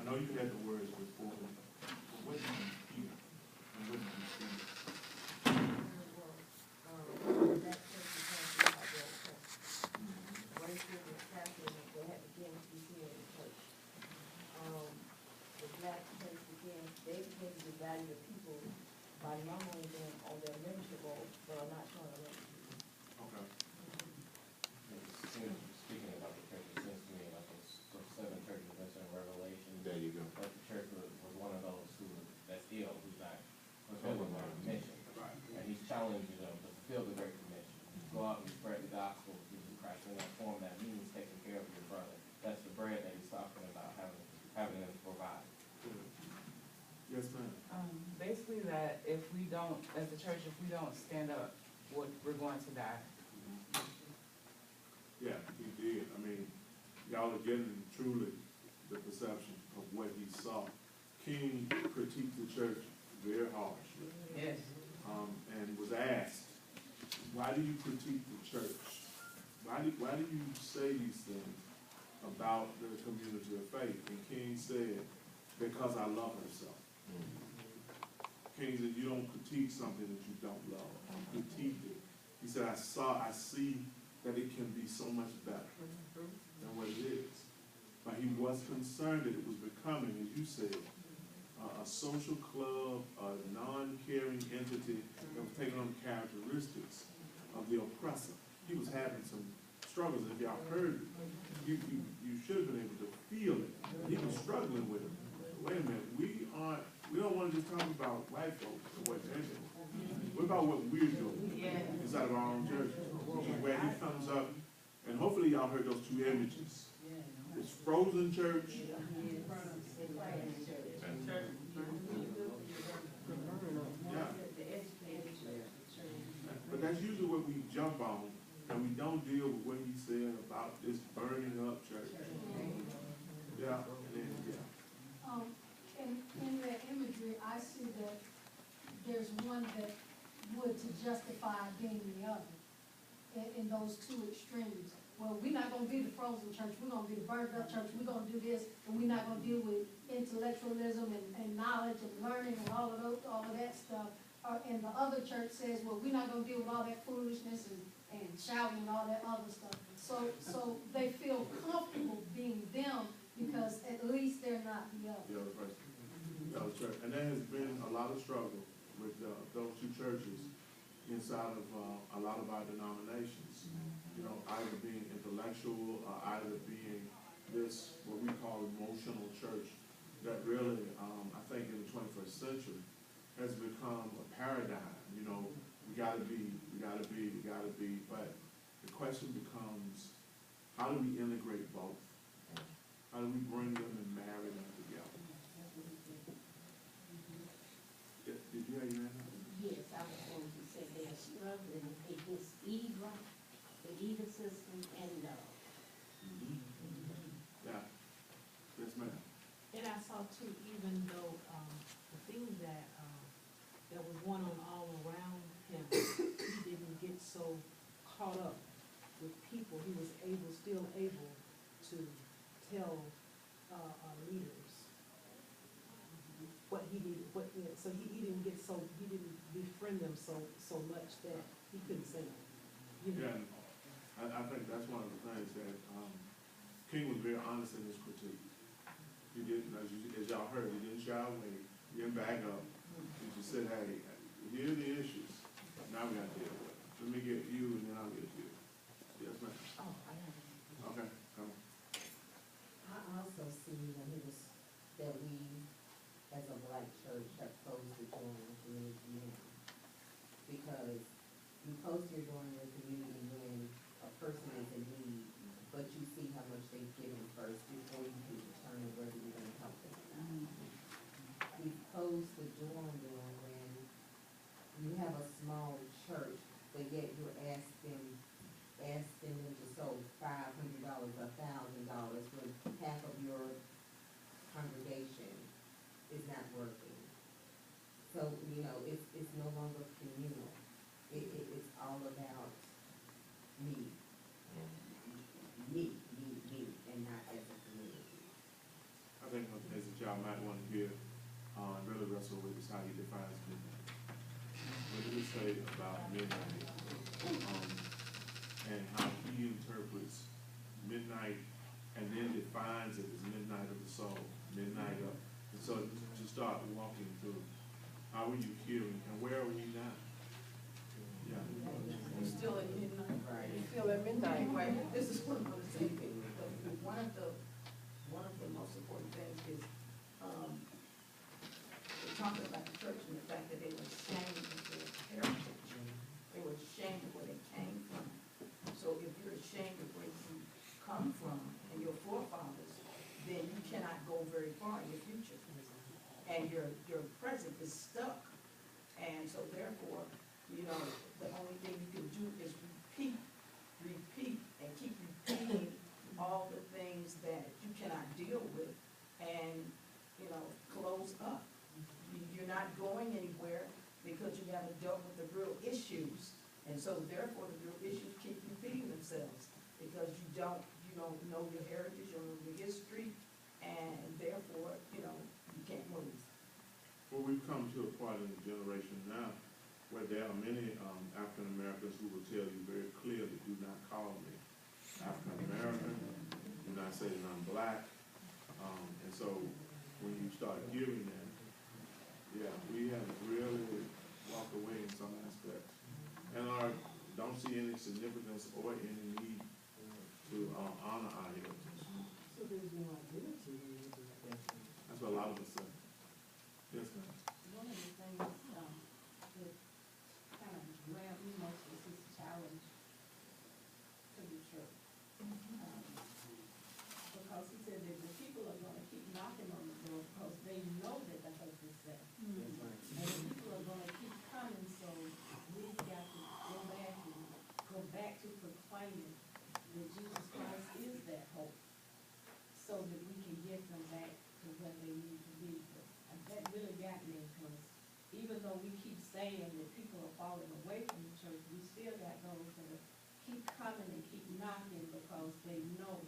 know you had the words before, but what did you hear? And what did you see? That church is talking about their oppressed. Racism is happening, they had begun to be here in the church. The black church began, they began to devalue the people by numbering them on their membership rolls, but are not showing a membership. Okay. Speaking about the church, it seems to me like those 7 churches that's in Revelation. There you go. That the church was one of those that's ill, who's not fulfilling their mission. Right. And he's challenging them to fulfill the Great Commission. Go out and spread the gospel of Jesus Christ in that form. That means taking care of your brother. That's the bread that he's talking about, having them provide. Yes, ma'am. Basically that if we don't, as a church, if we don't stand up, we're going to die. Yeah, he did. I mean, y'all are getting truly the perception of what he saw. King critiqued the church very harshly. Yes. And was asked, why do you critique the church? Why do you say these things about the community of faith? And King said, because I love her so. King said, you don't critique something that you don't love. You critiqued it. He said, I see that it can be so much better than what it is. But he was concerned that it was becoming, as you said, a social club, a non-caring entity that was taking on the characteristics of the oppressor. He was having some struggles. If y'all heard it, you should have been able to feel it. He was struggling with it. But wait a minute, we don't want to just talk about white folks and what they're doing. What about what we're doing inside of our own churches? Where he comes up, and hopefully y'all heard those 2 images. This frozen church. Yeah. But that's usually what we jump on, and we don't deal with what he said about this burning up church. Yeah, and then, yeah. In the imagery, I see that there's one that would to justify being the other in those 2 extremes. Well, we're not going to be the frozen church. We're going to be the burned up church. We're going to do this, and we're not going to deal with intellectualism and knowledge and learning and all of that stuff. And the other church says, well, we're not going to deal with all that foolishness and shouting and all that other stuff. So they feel comfortable being them because at least they're not the other. The other person. The other church. And there has been a lot of struggle with those 2 churches inside of a lot of our denominations. You know, either being intellectual or either being this, what we call emotional church, that really, I think in the 21st century, has become a paradigm. You know, we gotta be, but the question becomes, how do we integrate both? How do we bring them and marry them together? Did you have your hand up? Yes, I was going to say they're struggling against evil, the evil system, and love. Yeah. Yes, ma'am. And I saw too, even though the things that was going on all around him, he didn't get so caught up with people. He was still able to tell leaders what he needed. So he didn't befriend them so much that he couldn't say it. Yeah, I think that's one of the things that King was very honest in his critique. He didn't, as y'all heard, he didn't shy away, he didn't back up. He just said, hey, here are the issues. Now we got to deal with it. Let me get you, and then I'll get you. Yes, ma'am. Oh, I have. Okay, come on. I also see that we, as a black church, have closed the door in the community now. Because you close your door in the community when a person is in need, but you see how much they've given first before you can determine whether you're going to help them or not. We close the door on them when you have a small church, but yet you're asking them to sow $500, $1,000 when half of your congregation is not working. So, you know, it's no longer communal. It's all about me, and not as a community. I think as a y'all might want to hear, really wrestle with is how he defines midnight. What did it say about midnight? And how he interprets midnight and then defines it as midnight of the soul, midnight of, and so to start walking through, how are you hearing and where are we now? Yeah. We're still at midnight. Right. We're still at midnight, right? This is what I'm gonna say. One of the most important things is, we're talking about the church and the fact that they were ashamed of their heritage. They were ashamed of where they came from. So if you're ashamed of where you come from and your forefathers, then you cannot go very far in your future. And your present is stuck. And so therefore, you know, the only thing you can do is repeat, and keep repeating all the things that you cannot deal with and, you know, close up. You're not going anywhere because you haven't dealt with the real issues. And so therefore, the real issues keep repeating themselves because you don't know your heritage, you don't know your history, and therefore, you know, you can't move. Well, we've come to a part in the generation now where there are many African Americans who will tell you very clearly, do not call me African American, do not say that I'm black. And so when you start hearing that, yeah, we have really walked away in some aspects and don't see any significance or any need to honor our heritage. So there's no identity in it. That's what a lot of us say. Yes, ma'am. One of the things that kind of grabbed me most was his challenge to the church. Because he said that the people are going to keep knocking on the door because they know that the hope is there. And the people are going to keep coming, so we've got to go back to proclaiming that Jesus Christ is that hope so that we can get them back to where they need to be. And that really got me because even though we keep saying that people are falling away from the church, we still got those that keep coming and keep knocking because they know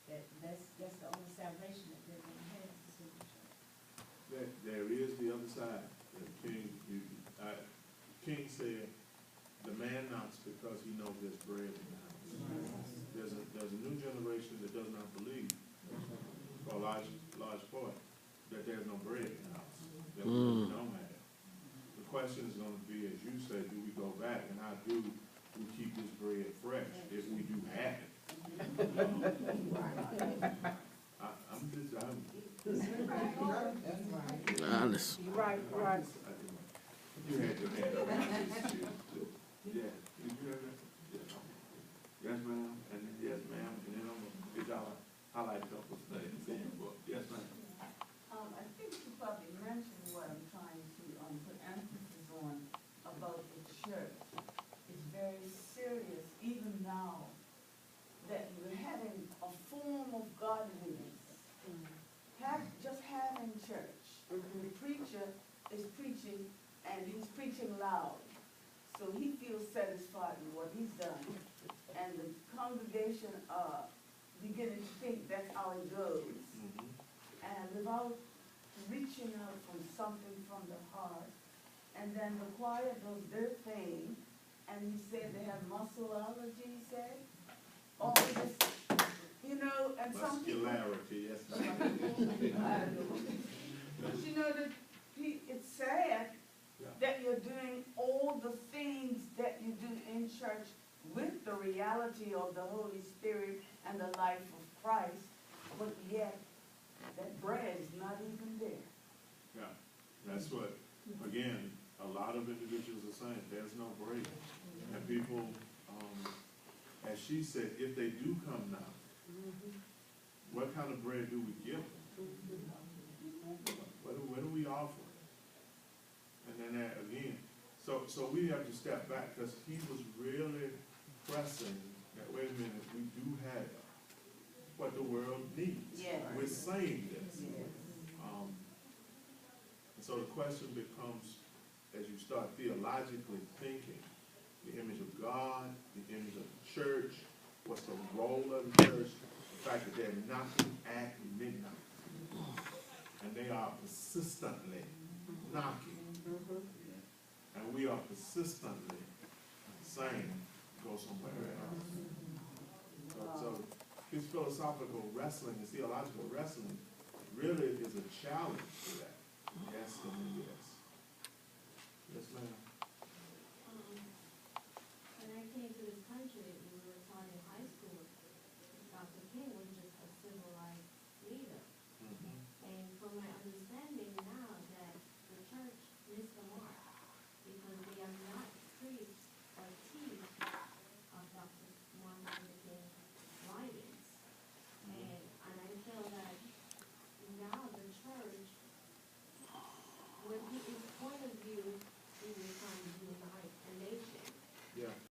that that's the only salvation that they're going to have is in the church. There is the other side. King said, the man knocks because he knows there's bread in the house. There's a new generation that does not believe, for a large part, that there's no bread in the house, that we don't have. The question is going to be, as you say, do we go back, and how do we keep this bread fresh if we do have it? Honest. Right. You had your hand up. Yeah, did you have that? Yeah. Yes, ma'am, and then yes, ma'am, and then I'm gonna get y'all highlight a couple of things in your book. Yes, ma'am. I think you probably mentioned what I'm trying to put emphasis on about the church. It's very serious, even now, that we're having a form of godliness. Just having church. The preacher is preaching, and he's preaching loud. So he feels satisfied with what he's done. And the congregation are beginning to think that's how it goes. And without reaching out from something from the heart. And then the choir does their thing, and he said they have muscularity, he said. All this, you know, and some people. Muscularity, yes. But you know, it's sad that you're doing all the things that you do in church with the reality of the Holy Spirit and the life of Christ, but yet that bread is not even there. Yeah, that's what, again, a lot of individuals are saying, there's no bread. And people, as she said, if they do come now, what kind of bread do we give them? What do we offer? And then that, again, so we have to step back because he was really pressing that, wait a minute, we do have what the world needs. Yes. We're saying this. Yes. And so the question becomes, as you start theologically thinking, the image of God, the image of the church, what's the role of the church, the fact that they're knocking at midnight. And they are persistently knocking, and we are persistently saying, go somewhere else. So his philosophical wrestling, his theological wrestling, really is a challenge to that. Yes and yes. Yes, ma'am.